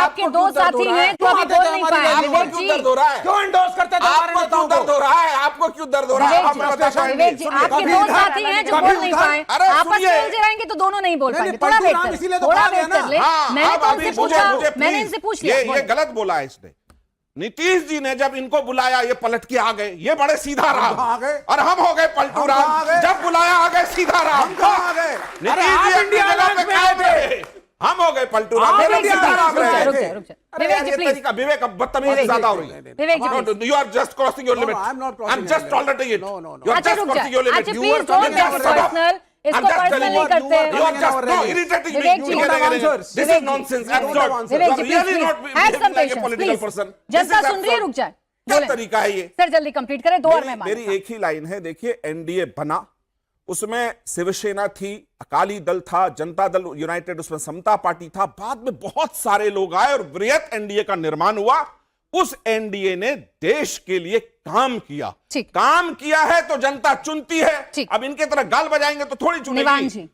आपके दो साथी हैं तो अभी बोल नहीं पाए। आपको क्यों दर्द हो रहा है? क्यों एंडोर्स करते थे? आपको क्यों दर्द हो रहा है? आपको क्यों दर्द हो रहा है? आप बता पाएंगे? विवेक जी, आपके दो साथी हैं जो बोल नहीं पाए। अरे आपस में सुनिए। उलझे रहेंगे तो दोनों नहीं बोल नहीं, पाएंगे। नहीं, थोड़ा पलटू वेट राम कर इसीलिए ले, तो थोड़ा कहा गया वेट ना। कर ले। हाँ, मैंने अब तो अभी उनसे मुझे पूछा, please, मैंने इनसे पूछ लिया। ये गलत बोला है इसने। नीतीश जी ने जब इनको बुलाया ये पलट के आ गए, ये बड़े सीधा राम, आ गए। और हम हो गए पलटू हम राम। कहाँ आ गए? जब बुलाया आ गए सीधा राम। हम कहाँ आ गए? नीतीश अरे जी आप अपनी इंडिया जगह पे अलायंस में कायम आए रहे। हम हो गए पलटू राम। आप मेरे इंडिया सीधा राम अलायंस में रहे। आए रुक थे। जा, रुक जा। अरे विवेक यार जी ये प्लीज, तरीका विवेक अब बदतमीजी विवेक ज्यादा हो जी, रही है। विवेक जी please. You are just crossing your No, no, limit. I am not crossing I'm my just limit. tolerating it. No, no, no. You are अच्छा just रुक crossing your जा, limit. अच्छा You please are don't just make it stop. Personal, I'm इसको just personal telling नहीं you. करते। You are just Our no race. irritating me. Vivek You ji, get have it. answers. This Vivek is ji, nonsense. you don't Absurd. have answers. You Vivek are ji really please not please have behaving some like a patience political please. person. जनता This is सुन रही है, absurd. रुक जाए। क्या बोले तरीका है ये? सर जल्दी कंप्लीट करें, 2 और मैं मेरी एक ही लाइन है। देखिए एनडीए बना, उसमें शिवसेना थी, अकाली दल था, जनता दल यूनाइटेड, उसमें समता पार्टी था। बाद में बहुत सारे लोग आए और वृहत एनडीए का निर्माण हुआ। उस एनडीए ने देश के लिए काम किया। ठीक। काम किया है तो जनता चुनती है। ठीक। अब इनके तरह गाल बजाएंगे तो थोड़ी निवान चुनेगी। जी,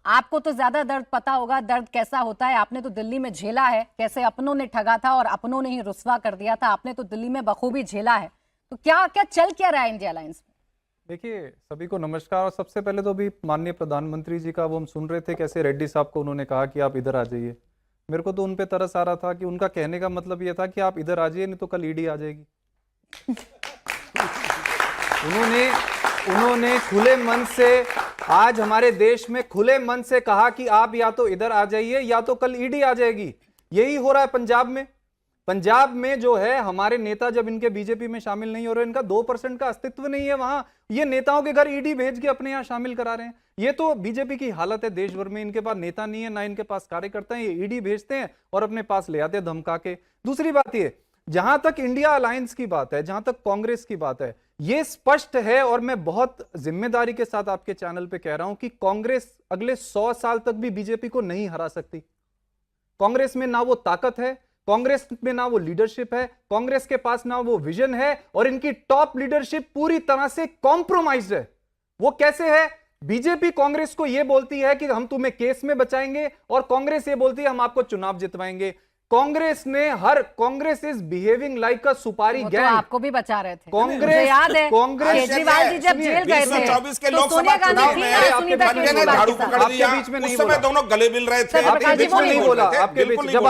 आपको तो ज्यादा दर्द पता होगा, दर्द कैसा होता है। आपने तो दिल्ली में झेला है, कैसे अपनों ने ठगा था और अपनों ने ही रुस्वा कर दिया था। आपने तो दिल्ली में बखूबी झेला है। तो क्या क्या चल क्या रहा है इंडिया अलायंस में? देखिए, सभी को नमस्कार। और सबसे पहले तो अभी माननीय प्रधानमंत्री जी का वो हम सुन रहे थे, कैसे रेड्डी साहब को उन्होंने कहा कि आप इधर आ जाइए। मेरे को तो उन पे तरस आ रहा था कि उनका कहने का मतलब ये था कि आप इधर आ जाइए, नहीं तो कल ईडी आ जाएगी। उन्होंने खुले मन से, आज हमारे देश में खुले मन से कहा कि आप या तो इधर आ जाइए या तो कल ईडी आ जाएगी। यही हो रहा है पंजाब में। पंजाब में जो है हमारे नेता जब इनके बीजेपी में शामिल नहीं हो रहे, इनका 2% का अस्तित्व नहीं है वहां, ये नेताओं के घर ईडी भेज के अपने यहां शामिल करा रहे हैं। ये तो बीजेपी की हालत है देश भर में। इनके पास नेता नहीं है, ना इनके पास कार्यकर्ता है, ये ईडी भेजते हैं और अपने पास ले आते हैं धमका के। दूसरी बात ये, जहां तक इंडिया अलायंस की बात है, जहां तक कांग्रेस की बात है, ये स्पष्ट है और मैं बहुत जिम्मेदारी के साथ आपके चैनल पे कह रहा हूं कि कांग्रेस अगले 100 साल तक भी बीजेपी को नहीं हरा सकती। कांग्रेस में ना वो ताकत है, कांग्रेस में ना वो लीडरशिप है, कांग्रेस के पास ना वो विजन है, और इनकी टॉप लीडरशिप पूरी तरह से कॉम्प्रोमाइज्ड है। वो कैसे है? बीजेपी कांग्रेस को यह बोलती है कि हम तुम्हें केस में बचाएंगे, और कांग्रेस ये बोलती है हम आपको चुनाव जितवाएंगे। Congress is behaving like a supari gang. तो आपको भी बचा रहे थे, कांग्रेस मुझे याद है। कांग्रेस केजरीवाल जी जब जेल गए थे 2024 के तो लोकसभा सोनिया गांधी चुनाव थी में ना, सुनीता बनके ने केजरीवाल झाड़ू के साथ। पकड़ लिया। आपके बीच में उस नहीं समय बोला। दोनों गले मिल रहे थे। सर, आपके प्रकाश जी, बीच में नहीं बोला, आपके बीच जब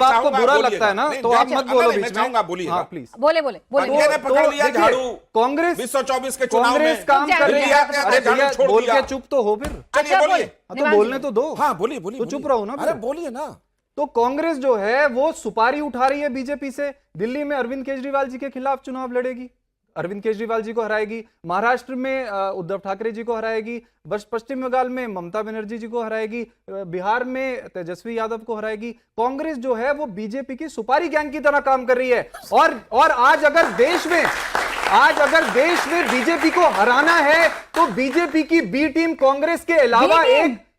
आपको बुरा लगता है ना तो आप मत बोलो बीच में। में बोलिए। हाँ प्लीज। बोले बोले बोले बनके ने पकड़ लिया देखिए, झाड़ू। कांग्रेस 2024 के चुनाव कांग्रेस में काम कर रही है। दिया, अरे झाड़ू भैया छोड़ बोल दिया। के चुप तो हो फिर। चलिए अच्छा, बोलिए। तो निवान बोलने जी। तो दो। हाँ बोलिए बोलिए। तो चुप रहो ना अरे फिर। बोलिए ना। तो कांग्रेस जो है वो सुपारी उठा रही है बीजेपी से। दिल्ली में अरविंद केजरीवाल जी के खिलाफ चुनाव लड़ेगी, अरविंद केजरीवाल जी को हराएगी। महाराष्ट्र में उद्धव ठाकरे जी को हराएगी। पश्चिम बंगाल में ममता बनर्जी जी को हराएगी। बिहार में तेजस्वी यादव को हराएगी। कांग्रेस जो है वो बीजेपी की सुपारी गैंग की तरह काम कर रही है। और आज अगर देश में बीजेपी को हराना है तो बीजेपी की बी टीम कांग्रेस के अलावा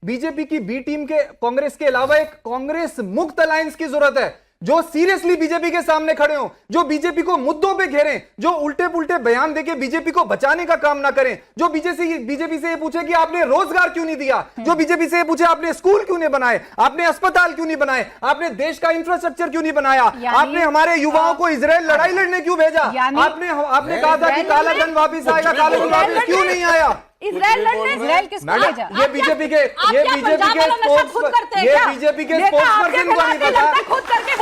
कांग्रेस के अलावा एक कांग्रेस मुक्त अलायंस की जरूरत है, जो सीरियसली बीजेपी के सामने खड़े हो, जो बीजेपी को मुद्दों पे घेरें, जो उल्टे पुल्टे बयान देके बीजेपी को बचाने का काम ना करें, जो बीजेपी से ये पूछे कि आपने रोजगार क्यों नहीं दिया, जो बीजेपी से ये पूछे आपने स्कूल क्यों नहीं बनाए, आपने अस्पताल क्यों नहीं बनाए, आपने देश का इंफ्रास्ट्रक्चर क्यों नहीं बनाया, आपने हमारे युवाओं को इजराइल लड़ाई लड़ने क्यों भेजा, आपने कहा था कि काला धन वापिस आएगा, काला धन वापिस क्यों नहीं आया? इजराइल लड़ने, इजराइल किसको भेजा? ये बीजेपी के स्पोक्सपर्सन को नहीं पता।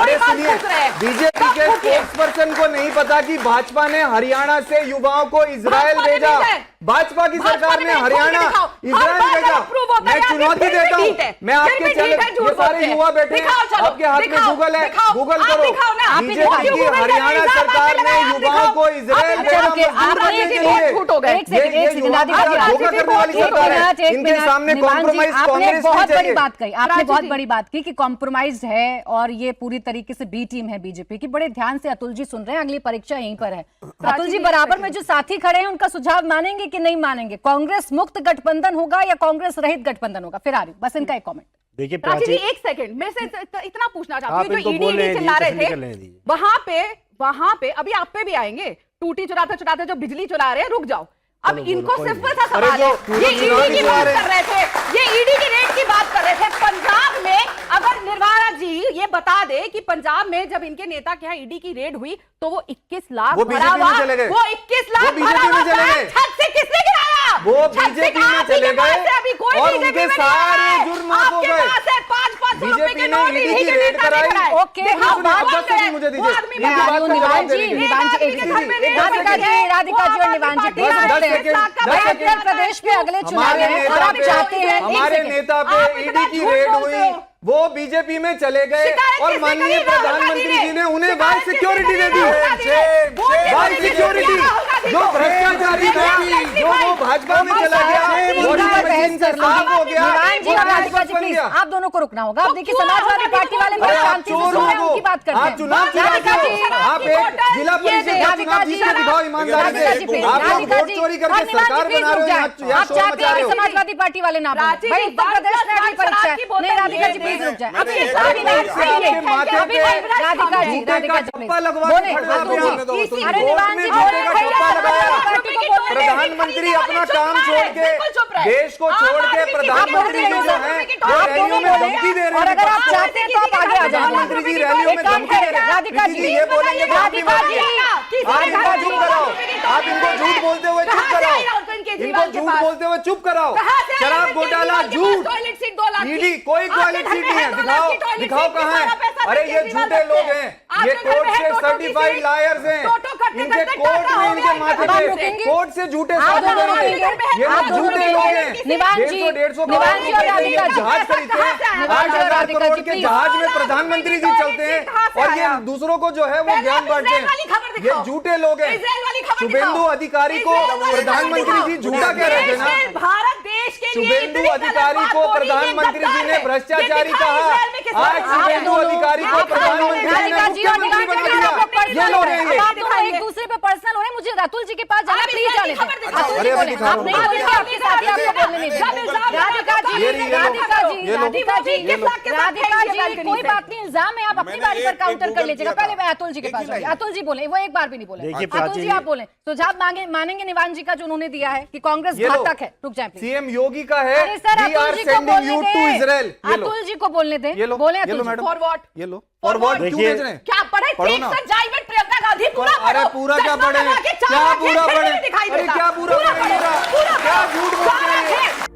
अरे सुनिए, बीजेपी के स्पोक्सपर्सन को नहीं पता कि भाजपा ने हरियाणा से युवाओं को इजराइल भेजा। भाजपा की सरकार ने हरियाणा इजराइल भेजा। मैं चुनौती देता हूँ, मैं आपके चैनल, ये सारे युवा बैठे हैं, आपके हाथ में गूगल है, गूगल करो। बीजेपी की हरियाणा सरकार ने युवाओं को इजराइल भेजा मजदूर बनने के लिए। धोखा करने वाली सरकार है। इनके सामने कॉम्प्रोमाइज कांग्रेस बहुत बड़ी बात कही आपने, बहुत बड़ी बात की कि कॉम्प्रोमाइज है और ये पूरी तरीके से बी टीम है बीजेपी की। बड़े ध्यान से अतुल जी सुन रहे हैं, अगली परीक्षा यहीं पर है। अतुल जी, बराबर में जो साथी खड़े हैं उनका सुझाव मानेंगे कि नहीं मानेंगे? कांग्रेस मुक्त गठबंधन होगा या कांग्रेस रहित गठबंधन होगा? फिर आ रही बस इनका एक कॉमेंट। देखिए प्राची जी, एक सेकंड मैं से इतना पूछना चाहती हूँ, जो ईडी चिल्ला रहे थे वहां पे अभी आप पे भी आएंगे, टूटी चुराते जो बिजली चुरा रहे हैं, रुक जाओ। अब इनको सिंपल सा सवाल है, ये ईडी की बात कर रहे थे, ये ईडी की रेड की बात कर रहे थे पंजाब में। अगर निर्मला जी ये बता दे कि पंजाब में जब इनके नेता के यहाँ ईडी की रेड हुई तो वो 21 लाख वो बीजेपी में चले गए। वो 21 लाख वो बीजेपी में चले गए। छत से किसने गिराया? वो छत से बीजेपी कहा में आपके चले पास गए है, अभी कोई और बीजेपी उनके में नहीं सारे आया है। जुर्म माफ हो आपके गए। पास है 500 रुपए बीजेपी के ने नोट, ईडी ईडी की के रेड नेता कराई। ने कराए। ओके, देखो, हाँ, बात अब 10 कर रहे सेकंड मुझे हैं। दीजिए। वो आदमी इनकी बता बात रहे का हैं, जवाब निवान जी, देने दीजिए। निवान जी, एक आदमी के घर में सेकंड। रेड राधिका जी, वो राधिका जी और आम निवान जी, आदमी प्लीज पार्टी रुकते हैं। का दस भाई, सेकंड। उत्तर प्रदेश में अगले चुनाव हमारे हैं और नेता आप पे चाहते हैं, एक हमारे सेकंड। नेता पे आप इतना ईडी की झूठ रेड बोलते हुई, हो। वो बीजेपी में चले गए शिकायत और किसने माननीय करी? राहुल प्रधानमंत्री गांधी जी ने उन्हें शिकायत वाइस किसने सिक्योरिटी दे दी। करी? वाइस सिक्योरिटी जो भ्रष्टाचारी था, जो वो भाजपा में चला गया, वॉशिंग मशीन से साफ हो गया, निवान जी वो और राधिका भाजपा जी, बन प्लीज, गया। आप दोनों को रुकना होगा। आप देखिए, क्यों समाजवादी राधिका पार्टी जी वाले को बड़े अरे आप शांति से चोर सुन रहे हैं, हो, उनकी बात करते आप हैं। चुनाव राधिका चुराते जी, हो, आप एक जिला परिषद का राधिका चुनाव जी, जीत के दिखाओ ईमानदारी राधिका जी, से। प्लीज, आप लोग राधिका वोट जी, चोरी और करके निवान जी, सरकार प्लीज बना रहे रुक हो, जाएं। यहाँ आप शोर चाहते मचा हैं रहे कि हो। समाजवादी पार्टी वाले ना बोले। प्राची जी, भाई, उत्तर प्रदेश में अगली परीक्षा है। नहीं, राधिका जी, प्लीज रुक जाए। मैंने अभी एक अभी बात राधिका किया। जी, आपके माथे अभी पे राधिका जी, जूते राधिका का जी, टप्पा प्लीज। लगवा के बोले, खड़े हो अतुल आप जी, यहाँ। अरे कोर्ट निवान में जी, जूते का बोले, टप्पा लगाया। पार्टी को बोलने दें। प्रधानमंत्री अपना काम छोड़ के देश को छोड़ के प्रधानमंत्री जी जो है वो आप रैलियों दोनों में बोले, धमकी दे रहे और हैं। अगर आप चाहते हैं तो आप आगे आ जाए। प्रधानमंत्री जी रैलियों में एक काम धमकी दे करें, रहे हैं। राधिका प्रीति जी, जी ये बोलेंगे तो आप नहीं राधिका जी, बोलेंगे। आप इनको चुप कराओ, आप इनको झूठ बोलते हुए चुप कराओ, इनको झूठ बोलते हुए चुप कराओ। शराब घोटाला झूठ, ईडी कोई टॉयलेट सीट नहीं है, दिखाओ दिखाओ कहाँ है। अरे ये झूठे लोग हैं, ये कोर्ट से सर्टिफाइड लायर्स हैं, इनके कोर्ट में इनके माथे आप पे रुकेंगे? कोर्ट से झूठे आप साबित दोनों करेंगे। रुकेंगे? ये आप लोग दोनों झूठे लोग रुकेंगे? हैं। निवान जी, 150 निवान जी और राधिका जी, जहाज खरीदते हैं, निवान जी और 8,000 राधिका करोड़ जी, के प्लीज। जहाज में प्रधानमंत्री जी चलते हैं और ये दूसरों को जो है वो ज्ञान बांटते हैं। ये झूठे लोग हैं। शुभेंदु अधिकारी को प्रधानमंत्री जी झूठा कह रहे थे ना। भारत देश के लिए शुभेंदु अधिकारी को प्रधानमंत्री जी ने भ्रष्टाचारी कहा। आज शुभेंदु अधिकारी को प्रधानमंत्री जी ने राधिका जी और मुख्यमंत्री निवान बना जी, दिया। आप लोग पर्सनल ये हो लोग रहे हैं हैं। ये। आप दोनों एक दूसरे पे पर्सनल हो रहे हैं। मुझे अतुल जी के पास जाना, आप प्लीज जाने इसकी दें। खबर दिखाओ। अतुल जी अरे, बोले, दिखा आप रहा नहीं हूँ। बोलेंगे, आपके साथ ही आपको बोलने नहीं जब देंगे। इल्जाम राधिका जी, ये लो, राधिका जी, ये लो। राधिका जी, ये लो। राधिका जी, कोई बात नहीं, इल्जाम है, आप अपनी मैंने बारी पर एक काउंटर कर गूगल लीजिएगा। किया पहले था। मैं अतुल जी के एक पास ही जाऊंगी। लाइन। अतुल जी बोले, वो एक बार भी नहीं बोले। देखिए, अतुल जी प्राची आप बोले, सुझाव मानेंगे निवान जी का जो उन्होंने दिया है कि कांग्रेस ये लो। घातक है। रुक जाए प्लीज। सीएम योगी का है, अरे sir, we are Atul ji को sending बोलने you to दें। Israel। ये लो, अतुल जी को बोलने दें। ये लो, बोले ये अतुल लो जी। मैडम। For what? ये लो For और व्हाट what? क्यों देखिए, भेज रहे हैं? क्या पढ़े? पढ़ो ठीक ना। सर, जाइमन प्रियंका गांधी पूरा अरे पढ़ो। पूरा क्या चश्मा पढ़े? लगा के क्या चावल पूरा खेत पढ़े? में दिखाई अरे देता। क्या पूरा पूरा पढ़े? पढ़ो, पूरा क्या पढ़ो। झूठ बोलते हैं ये? चावल खेत।